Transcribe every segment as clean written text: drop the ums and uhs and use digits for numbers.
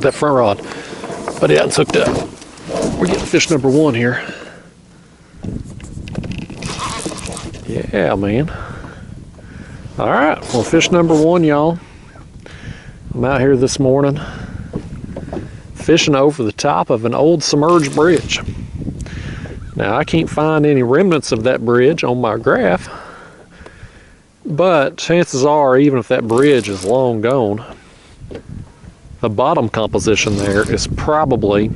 that front rod. But yeah, it's hooked up. We're getting fish number one here. Yeah, man. All right, well, fish number one, y'all. I'm out here this morning fishing over the top of an old submerged bridge. Now, I can't find any remnants of that bridge on my graph, but chances are, even if that bridge is long gone, the bottom composition there is probably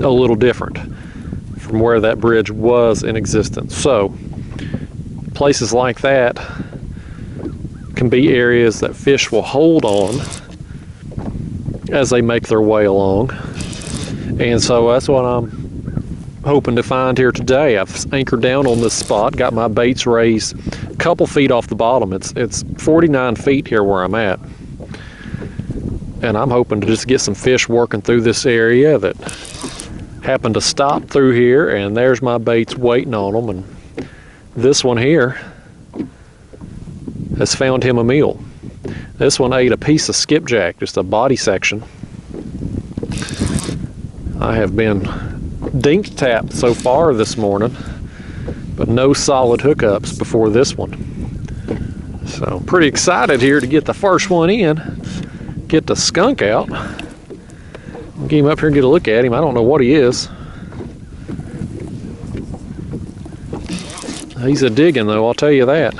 a little different from where that bridge was in existence. So, places like that can be areas that fish will hold on as they make their way along. And so that's what I'm hoping to find here today. I've anchored down on this spot, got my baits raised a couple feet off the bottom. It's 49 feet here where I'm at. And I'm hoping to just get some fish working through this area that happen to stop through here, and there's my baits waiting on them. And this one here has found him a meal. This one ate a piece of skipjack, just a body section. I have been dink tapped so far this morning, but no solid hookups before this one. So pretty excited here to get the first one in, get the skunk out. Get him up here and get a look at him. I don't know what he is. He's a digging though, I'll tell you that.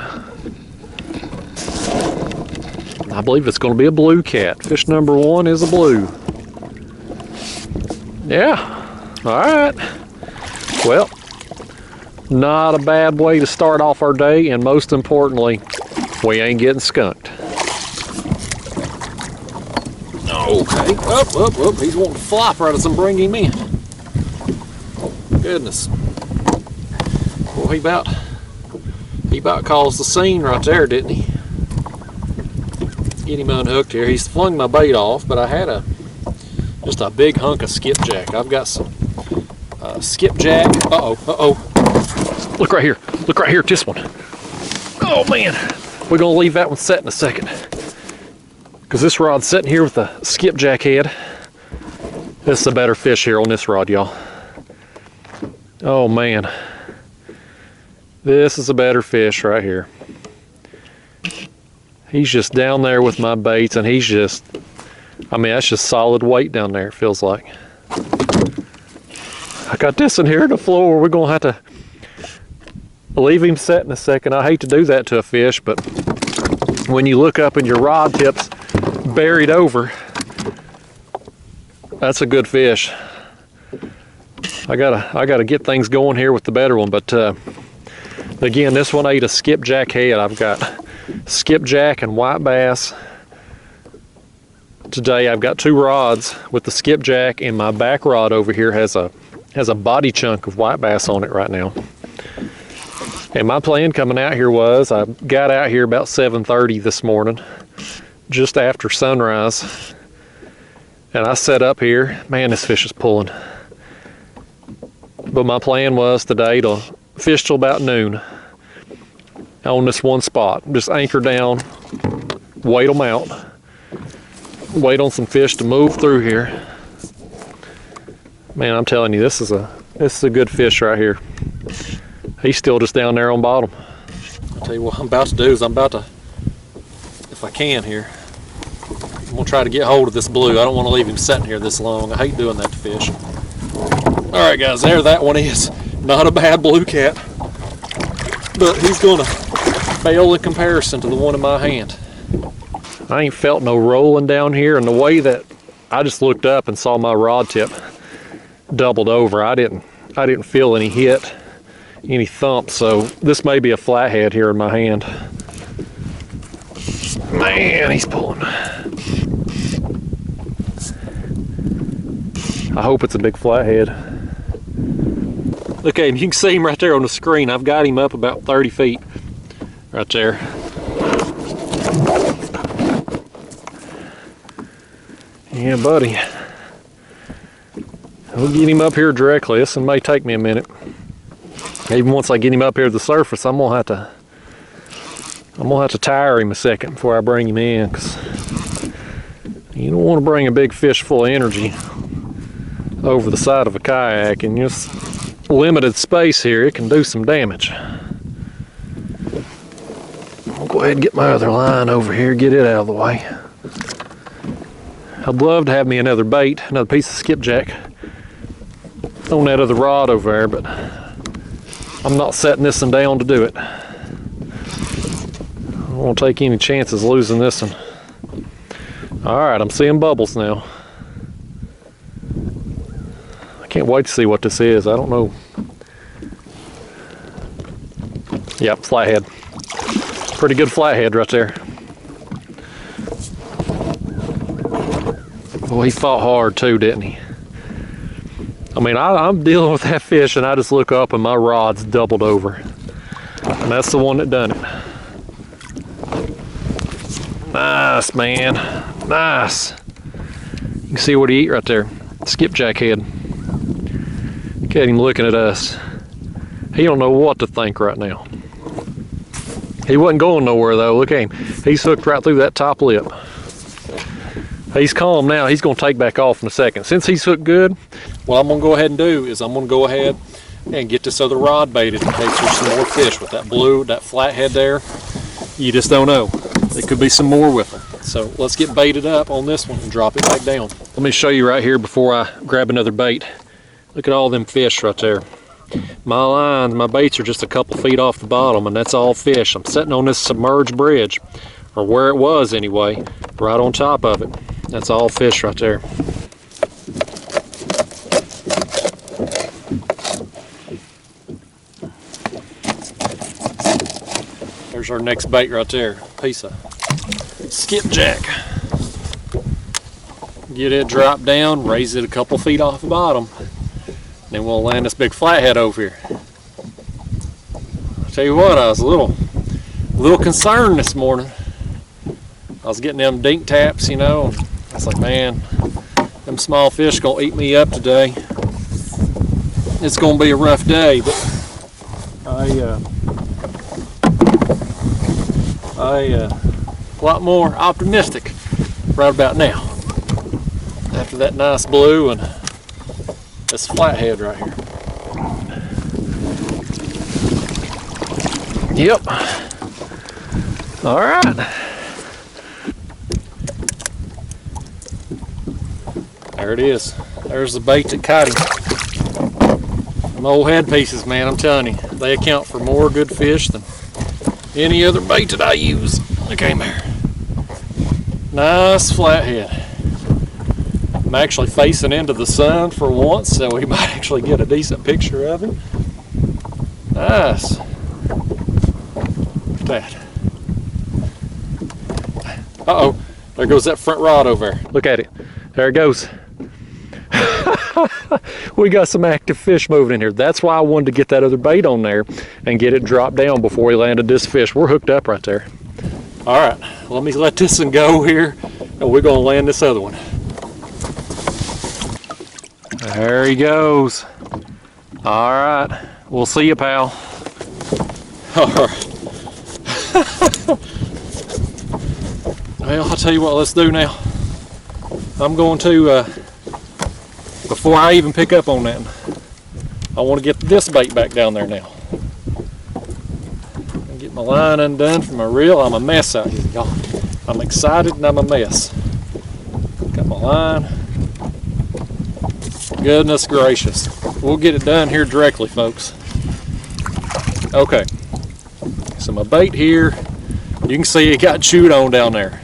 I believe it's going to be a blue cat. Fish number one is a blue. Yeah, all right. Well, not a bad way to start off our day, and most importantly, we ain't getting skunked. Okay, up, he's wanting to flop right as I'm bringing him in. Goodness. Well, he about caused the scene right there, didn't he? Get him unhooked here. He's flung my bait off, but I had just a big hunk of skipjack. I've got some skipjack. Look right here at this one. Oh man, we're gonna leave that one set in a second, because this rod's sitting here with a skipjack head. This is a better fish here on this rod, y'all. Oh man, this is a better fish right here. He's just down there with my baits, and he's just, I mean, that's just solid weight down there, it feels like. I got this in here on the floor. We're gonna have to leave him set in a second. I hate to do that to a fish, but when you look up and your rod tip's buried over, that's a good fish. I gotta get things going here with the better one, but again, this one ate a skipjack head. I've got skipjack and white bass. Today I've got two rods with the skipjack, and my back rod over here has a body chunk of white bass on it right now. And my plan coming out here was, I got out here about 7:30 this morning, just after sunrise, and I set up here. Man, this fish is pulling. But my plan was today to fish till about noon on this one spot. Just anchor down, wait them out, wait on some fish to move through here. Man, I'm telling you, this is a good fish right here. He's still just down there on bottom. I'll tell you what I'm about to do is if I can here, I'm gonna try to get hold of this blue. I don't want to leave him sitting here this long. I hate doing that to fish. All right, guys, there that one is. Not a bad blue cat, but he's gonna fail in comparison to the one in my hand. I ain't felt no rolling down here, and the way that I just looked up and saw my rod tip doubled over, I didn't feel any hit, any thump, so this may be a flathead here in my hand. Man, he's pulling. I hope it's a big flathead. Okay, you can see him right there on the screen. I've got him up about 30 feet right there. Yeah, buddy. We'll get him up here directly. This one may take me a minute. Even once I get him up here to the surface, I'm gonna have to tire him a second before I bring him in, 'cause You don't want to bring a big fish full of energy over the side of a kayak. In this limited space here, it can do some damage. I'll go ahead and get my other line over here, get it out of the way. I'd love to have me another bait, another piece of skipjack on that other rod over there, but I'm not setting this one down to do it. I don't want to take any chances losing this one. Alright, I'm seeing bubbles now. I can't wait to see what this is. I don't know. Yep, flathead. Pretty good flathead right there. Well, he fought hard too, didn't he? I mean, I'm dealing with that fish and I just look up and my rod's doubled over. And that's the one that done it. Nice, man. Nice. You can see what he eat right there. Skipjack head. Look at him looking at us. He don't know what to think right now. He wasn't going nowhere though. Look at him. He's hooked right through that top lip. He's calm now. He's going to take back off in a second. Since he's hooked good, what I'm going to go ahead and do is I'm going to go ahead and get this other rod baited in case there's some more fish with that blue, that flathead there. You just don't know. There could be some more with them. So let's get baited up on this one and drop it back down. Let me show you right here before I grab another bait. Look at all them fish right there. My lines, my baits are just a couple feet off the bottom, and that's all fish. I'm sitting on this submerged bridge, or where it was anyway, right on top of it. That's all fish right there. There's our next bait right there. Piece of skipjack. Get it dropped down, raise it a couple feet off the bottom. Then we'll land this big flathead over here. I'll tell you what, I was a little concerned this morning. I was getting them dink taps, you know. I was like, man, them small fish gonna eat me up today. It's gonna be a rough day, but I a lot more optimistic right about now. After that nice blue and this flathead right here. Yep. All right. There it is. There's the bait that caught him. Them old head pieces, man, I'm telling you, they account for more good fish than any other bait that I use. Look at him there. Nice flathead. I'm actually facing into the sun for once, so we might actually get a decent picture of him. Nice. Look at that. Uh-oh, there goes that front rod over there. Look at it. There it goes. We got some active fish moving in here. That's why I wanted to get that other bait on there and get it dropped down before he landed this fish. We're hooked up right there. All right, let me let this one go here, and we're gonna land this other one. There he goes. All right, we'll see you, pal. All right. Well, I'll tell you what, let's do now. I'm going to, before I even pick up on that, I want to get this bait back down there now. Get my line undone from my reel. I'm a mess out here, y'all. I'm excited and I'm a mess. Got my line. Goodness gracious. We'll get it done here directly, folks. Okay. So my bait here, you can see it got chewed on down there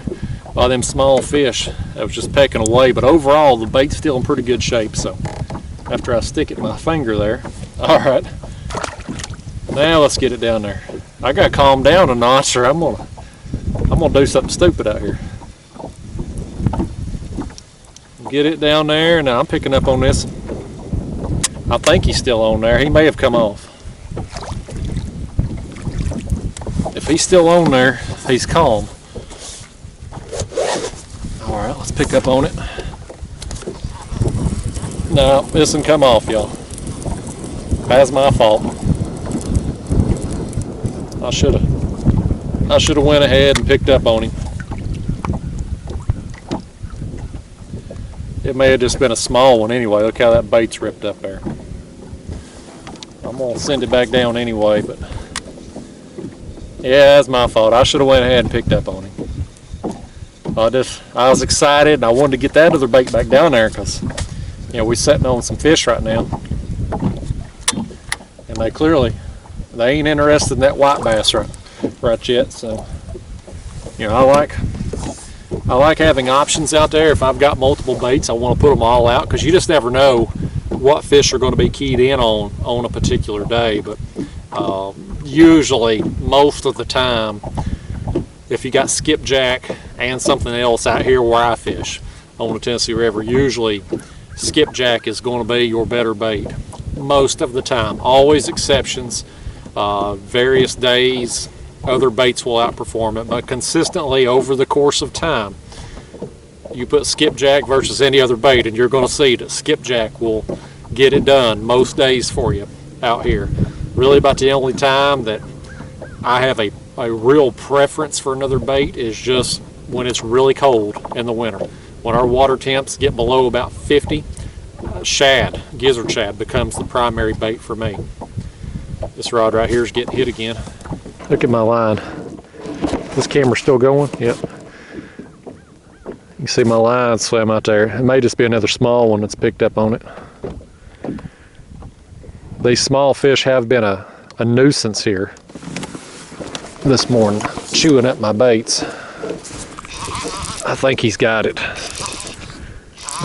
by them small fish that was just pecking away, but overall the bait's still in pretty good shape. So after I stick it in my finger there, all right, now let's get it down there. I gotta calm down a notch or I'm gonna do something stupid out here. Get it down there. Now I'm picking up on this. I think he's still on there. He may have come off. If he's still on there, he's calm. All right, let's pick up on it. No, this one come off, y'all. That's my fault. I should have went ahead and picked up on him. It may have just been a small one anyway. Look how that bait's ripped up there. I'm gonna send it back down anyway, but yeah, that's my fault. I should have went ahead and picked up on him. I was excited and I wanted to get that other bait back down there because, you know, we're sitting on some fish right now, and they ain't interested in that white bass right yet. So, you know, I like having options out there. If I've got multiple baits, I want to put them all out because you just never know what fish are going to be keyed in on a particular day. But usually, most of the time, if you got skipjack and something else out here where I fish on the Tennessee River, usually skipjack is going to be your better bait most of the time. Always exceptions. Various days, other baits will outperform it, but consistently over the course of time, you put skipjack versus any other bait, and you're going to see that skipjack will get it done most days for you out here. Really, about the only time that I have a real preference for another bait is just when it's really cold in the winter. When our water temps get below about 50, gizzard shad becomes the primary bait for me. This rod right here is getting hit again. Look at my line. This camera's still going? Yep. You can see my line swim out there. It may just be another small one that's picked up on it. These small fish have been a nuisance here this morning, chewing up my baits. I think he's got it.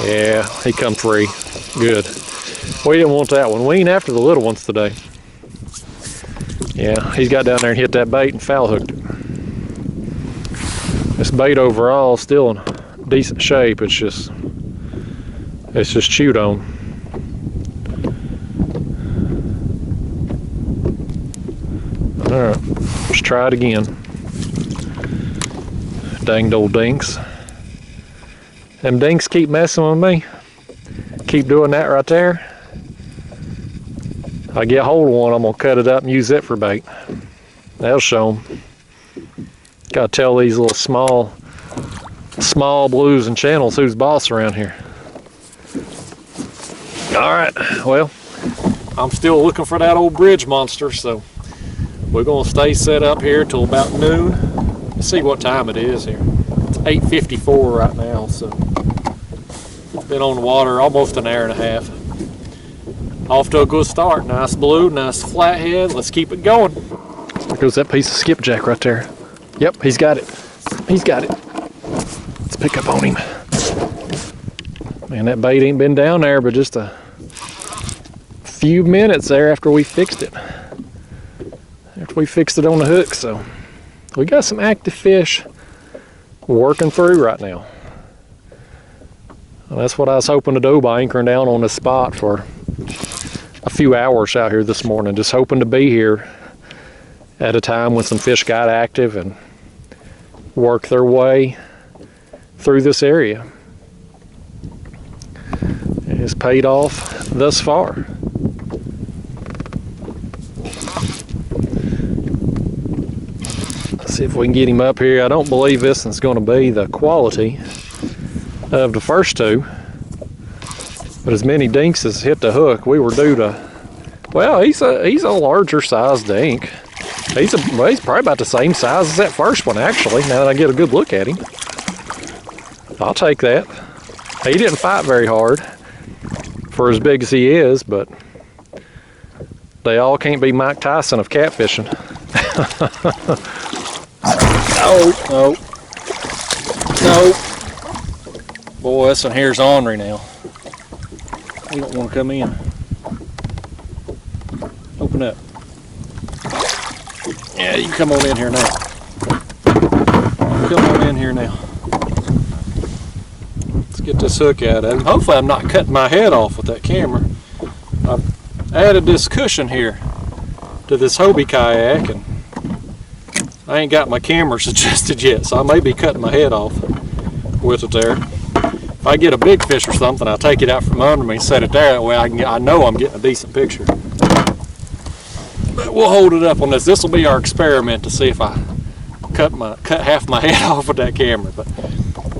Yeah, he come free. Good. We didn't want that one. We ain't after the little ones today. Yeah, he's got down there and hit that bait and foul hooked it. This bait overall is still in decent shape. It's just chewed on. All right, let's try it again. Danged old dinks. Them dinks keep messing with me. Keep doing that right there. I get hold of one, I'm gonna cut it up and use it for bait. That'll show them. Gotta tell these little small blues and channels who's boss around here. All right, well, I'm still looking for that old bridge monster, so we're gonna stay set up here till about noon. Let's see what time it is here. It's 8:54 right now, so it's been on the water almost an hour and a half. Off to a good start. Nice blue, nice flathead. Let's keep it going. There goes that piece of skipjack right there. Yep, he's got it. He's got it. Let's pick up on him. Man, that bait ain't been down there but just a few minutes there after we fixed it. After we fixed it on the hook, so we got some active fish working through right now. Well, that's what I was hoping to do by anchoring down on this spot for a few hours out here this morning, just hoping to be here at a time when some fish got active and work their way through this area. It's paid off thus far. Let's see if we can get him up here. I don't believe this one's going to be the quality of the first two, but as many dinks as hit the hook, we were due to. Well, he's a larger size dink. He's probably about the same size as that first one, actually. Now that I get a good look at him, I'll take that. He didn't fight very hard for as big as he is, but they all can't be Mike Tyson of catfishing. No. Boy, this one here's ornery now. He don't want to come in. Open up. Yeah, you can come on in here now. Come on in here now. Let's get this hook out of him. Hopefully I'm not cutting my head off with that camera. I've added this cushion here to this Hobie kayak, and I ain't got my cameras adjusted yet, so I may be cutting my head off with it there. If I get a big fish or something, I'll take it out from under me and set it there. That way I know I'm getting a decent picture. But we'll hold it up on this. This will be our experiment to see if I cut half my head off with that camera. But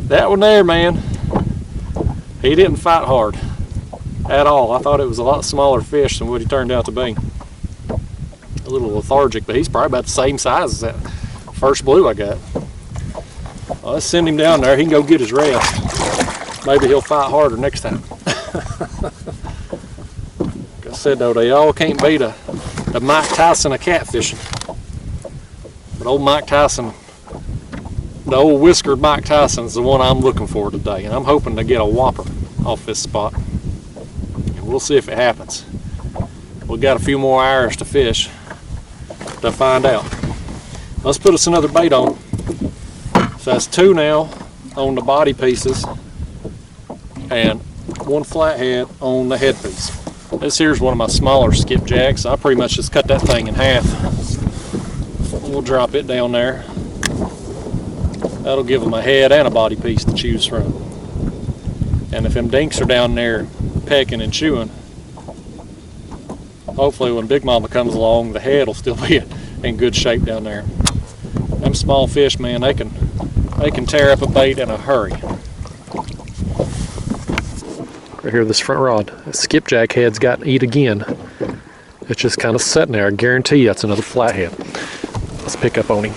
that one there, man, He didn't fight hard at all. I thought it was a lot smaller fish than what he turned out to be. A little lethargic, but he's probably about the same size as that first blue I got. Well, let's send him down there. He can go get his rest. Maybe he'll fight harder next time. Like I said though, they all can't beat the Mike Tyson of catfishing. But old Mike Tyson, the old whiskered Mike Tyson is the one I'm looking for today. And I'm hoping to get a whopper off this spot. And we'll see if it happens. We've got a few more hours to fish to find out. Let's put us another bait on. So that's 2 now on the body pieces and 1 flathead on the headpiece. This here's one of my smaller skipjacks. I pretty much just cut that thing in half. We'll drop it down there. That'll give them a head and a body piece to choose from. And if them dinks are down there pecking and chewing, hopefully when Big Mama comes along, the head will still be in good shape down there. Them small fish, man, they can tear up a bait in a hurry. Right here, this front rod, that skipjack head's gotten eat again. It's just kind of sitting there. I guarantee you that's another flathead. Let's pick up on him.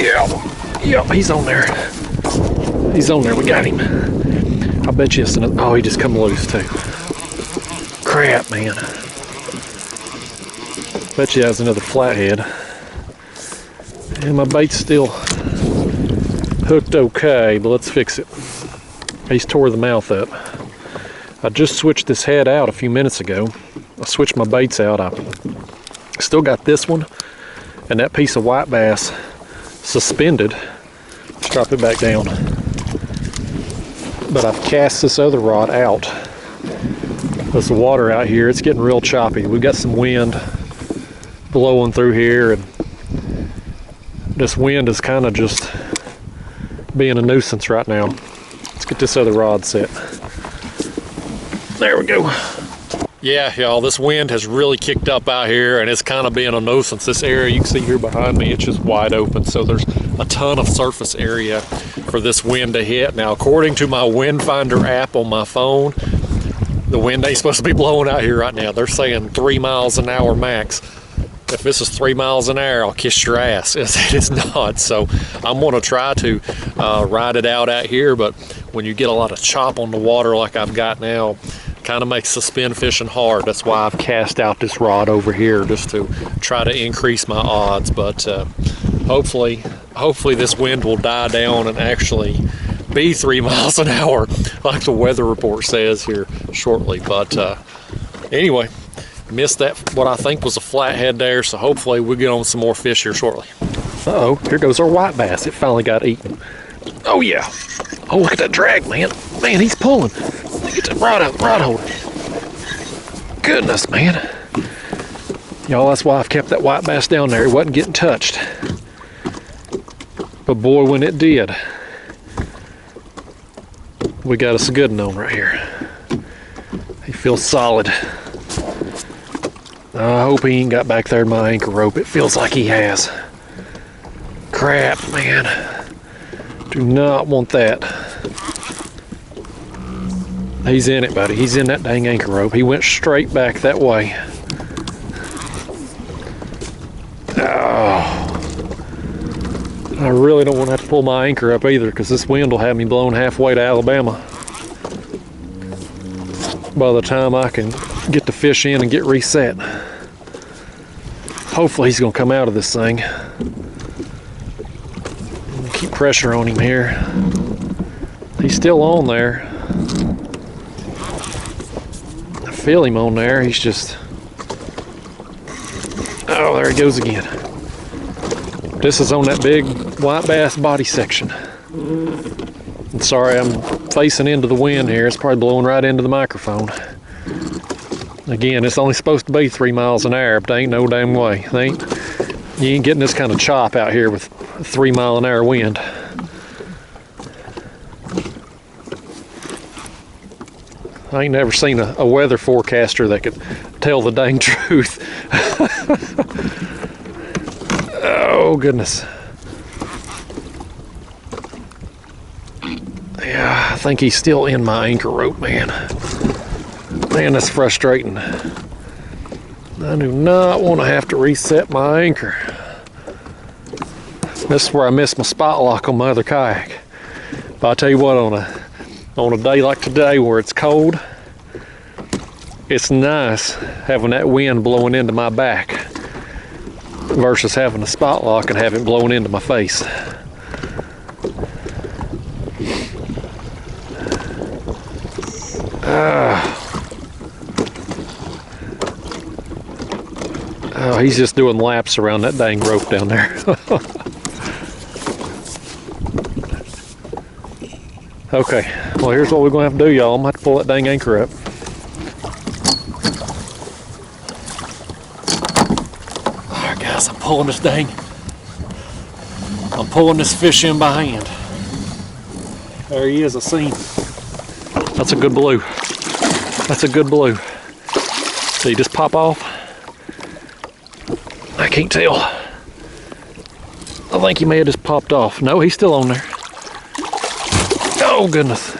Yeah, he's on there. He's on there. We got him. I bet you it's another. Oh, he just come loose too. Crap, man. Bet you that's another flathead. And my bait's still hooked okay, but let's fix it. He's tore the mouth up. I just switched this head out a few minutes ago. I switched my baits out. I still got this one and that piece of white bass suspended. Let's drop it back down. But I've cast this other rod out. There's the water out here. It's getting real choppy. We've got some wind blowing through here, and this wind is kind of just being a nuisance right now. Let's get this other rod set. There we go. Yeah, y'all, this wind has really kicked up out here, and it's kind of being a nuisance. This area you can see here behind me, it's just wide open, so there's a ton of surface area for this wind to hit. Now, according to my wind finder app on my phone, the wind ain't supposed to be blowing out here right now. They're saying 3 miles an hour max. If this is 3 miles an hour, I'll kiss your ass. It's not. So I'm going to try to ride it out here, but when you get a lot of chop on the water like I've got now, kind of makes the spin fishing hard. That's why I've cast out this rod over here, just to try to increase my odds. But hopefully this wind will die down and actually be 3 miles an hour like the weather report says here shortly. But anyway, missed that, what I think was a flathead there, so hopefully we'll get on some more fish here shortly. Uh-oh, here goes our white bass. It finally got eaten. Oh yeah. Oh, look at that drag, man. Man, he's pulling. Get that rod holder. Goodness, man. Y'all, that's why I've kept that white bass down there. It wasn't getting touched. But boy, when it did, we got us a good one on right here. He feels solid. I hope he ain't got back there to my anchor rope. It feels like he has. Crap, man. Do not want that. He's in it, buddy. He's in that dang anchor rope. He went straight back that way. Oh. I really don't want to have to pull my anchor up either, because this wind will have me blown halfway to Alabama by the time I can get the fish in and get reset. Hopefully he's going to come out of this thing. Keep pressure on him here. He's still on there. I feel him on there. He's just... Oh, there he goes again. This is on that big white bass body section. I'm sorry, I'm facing into the wind here. It's probably blowing right into the microphone. Again, it's only supposed to be 3 miles an hour, but there ain't no damn way. You ain't getting this kind of chop out here with 3 mile an hour wind. I ain't never seen a weather forecaster that could tell the dang truth. Oh, goodness. Yeah, I think he's still in my anchor rope, man. Man, that's frustrating. I do not want to have to reset my anchor. This is where I missed my spot lock on my other kayak. But I'll tell you what, on a day like today where it's cold, it's nice having that wind blowing into my back versus having a spot lock and having it blowing into my face. Oh, he's just doing laps around that dang rope down there. Okay, well here's what we're gonna have to do, y'all. I'm gonna have to pull that dang anchor up. Alright guys, I'm pulling this fish in by hand. There he is, I seen. That's a good blue. That's a good blue. See, just pop off. I can't tell. I think he may have just popped off. No, he's still on there. Oh goodness.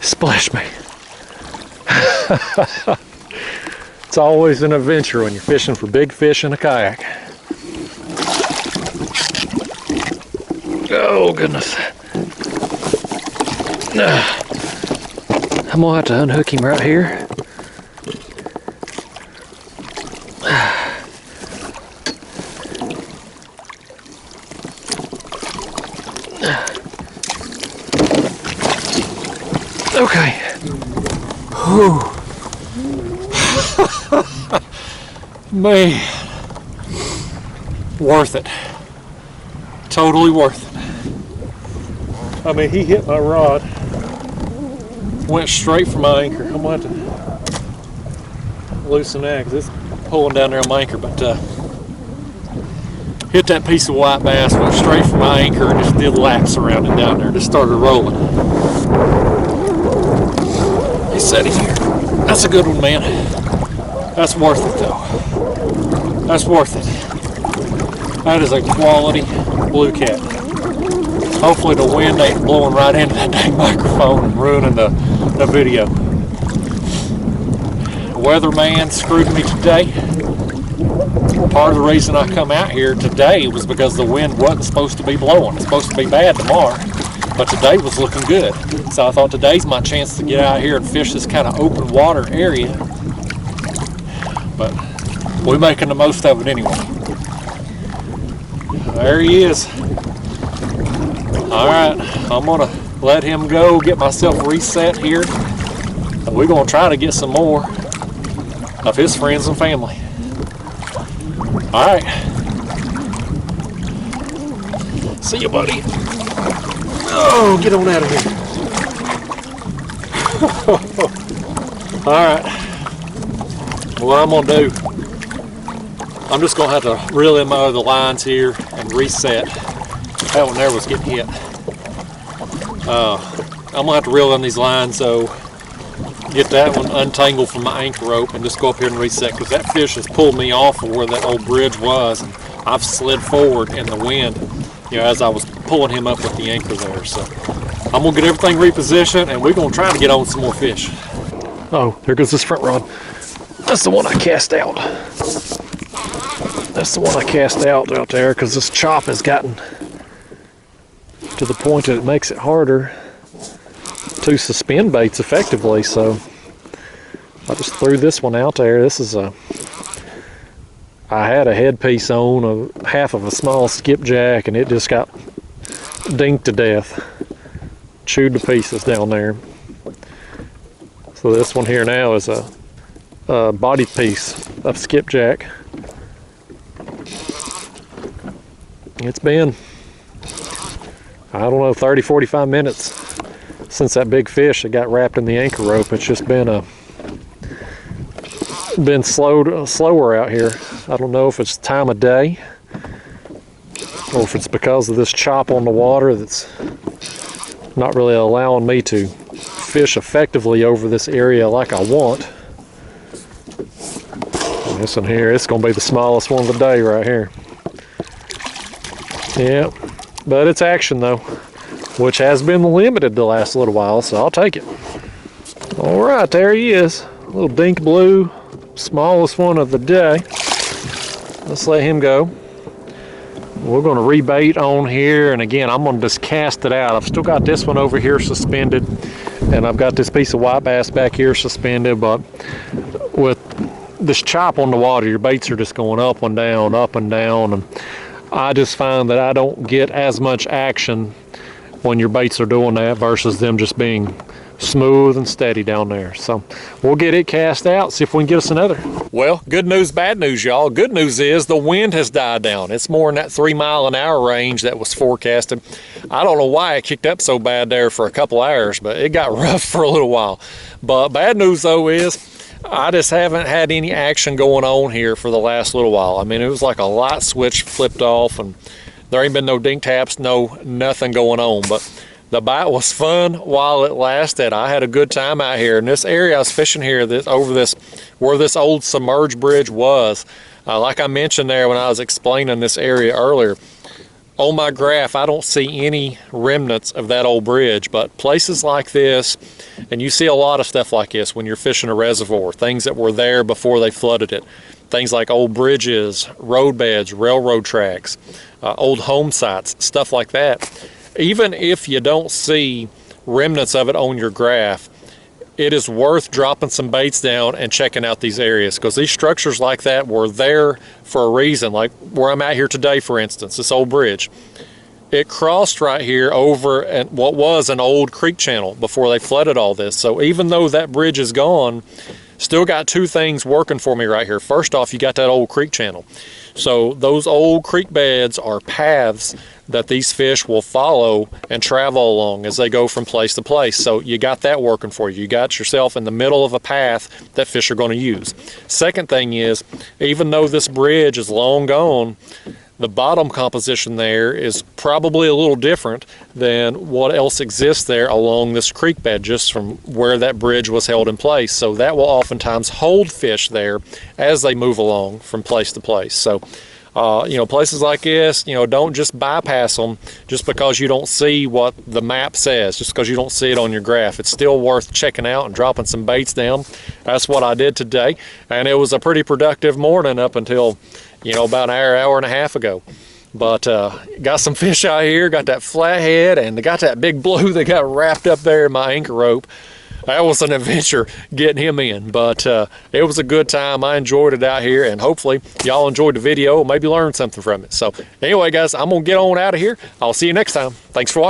Splashed me. It's always an adventure when you're fishing for big fish in a kayak. Oh goodness. I'm gonna have to unhook him right here. Okay. Whew. Man. Worth it. Totally worth it. I mean, he hit my rod. Went straight for my anchor. I'm going to have to loosen that because it's pulling down there on my anchor. But hit that piece of white bass, went straight for my anchor and just did laps around it down there. Just started rolling. He said he's here. That's a good one, man. That's worth it, though. That's worth it. That is a quality blue cat. Hopefully the wind ain't blowing right into that dang microphone and ruining the video. The weatherman screwed me today. Part of the reason I come out here today was because the wind wasn't supposed to be blowing. It's supposed to be bad tomorrow, but today was looking good. So I thought today's my chance to get out here and fish this kind of open water area. But we're making the most of it anyway. There he is. Alright, I'm gonna let him go, get myself reset here. And we're gonna try to get some more of his friends and family. Alright. See you, buddy. Oh, get on out of here. Alright. What I'm gonna do, I'm just gonna have to reel in my other lines here and reset. That one there was getting hit. I'm gonna have to reel in these lines, so get that one untangled from my anchor rope and just go up here and reset, because that fish has pulled me off of where that old bridge was, and I've slid forward in the wind, you know, as I was pulling him up with the anchor there. So I'm gonna get everything repositioned and we're gonna try to get on some more fish. Oh, there goes this front rod. That's the one I cast out. That's the one I cast out there, because this chop has gotten to the point that it makes it harder to suspend baits effectively. So I just threw this one out there. This is I had a headpiece on, half of a small skipjack, and it just got dinked to death, chewed to pieces down there. So this one here now is a body piece of skipjack. It's been, I don't know, 30-45 minutes since that big fish that got wrapped in the anchor rope. It's just been slower out here. I don't know if it's time of day or if it's because of this chop on the water that's not really allowing me to fish effectively over this area like I want. And this one here, it's going to be the smallest one of the day right here. Yeah, but it's action though. which has been limited the last little while, so I'll take it. All right, there he is. A little dink blue, smallest one of the day. Let's let him go. We're going to rebait on here, and again, I'm going to just cast it out. I've still got this one over here suspended, and I've got this piece of white bass back here suspended, but with this chop on the water, your baits are just going up and down, and I just find that I don't get as much action when your baits are doing that versus them just being smooth and steady down there. So we'll get it cast out, see if we can get us another. Well, good news, bad news, y'all. Good news is the wind has died down. It's more in that 3-mile-an-hour range that was forecasted. I don't know why it kicked up so bad there for a couple hours, but it got rough for a little while. But bad news though is I just haven't had any action going on here for the last little while. I mean, it was like a light switch flipped off, and there ain't been no dink taps, nothing going on. But the bite was fun while it lasted. I had a good time out here. In this area I was fishing here, where this old submerged bridge was. Like I mentioned there when I was explaining this area earlier, on my graph I don't see any remnants of that old bridge, but places like this, and you see a lot of stuff like this when you're fishing a reservoir, things that were there before they flooded it. Things like old bridges, road beds, railroad tracks, old home sites, stuff like that. Even if you don't see remnants of it on your graph, it is worth dropping some baits down and checking out these areas, because these structures like that were there for a reason. Like where I'm at here today, for instance, this old bridge, it crossed right here over what was an old creek channel before they flooded all this. So even though that bridge is gone, still got two things working for me right here. First off, you got that old creek channel. So those old creek beds are paths that these fish will follow and travel along as they go from place to place. So you got that working for you. You got yourself in the middle of a path that fish are going to use. Second thing is, even though this bridge is long gone, the bottom composition there is probably a little different than what else exists there along this creek bed, just from where that bridge was held in place. So that will oftentimes hold fish there as they move along from place to place. So places like this, don't just bypass them just because you don't see what the map says, just because you don't see it on your graph. It's still worth checking out and dropping some baits down. That's what I did today, and it was a pretty productive morning up until about an hour and a half ago. But got some fish out here, got that flathead, and got that big blue that got wrapped up there in my anchor rope. That was an adventure getting him in, but it was a good time. I enjoyed it out here, and hopefully y'all enjoyed the video, maybe learned something from it. So anyway, guys, I'm gonna get on out of here. I'll see you next time. Thanks for watching.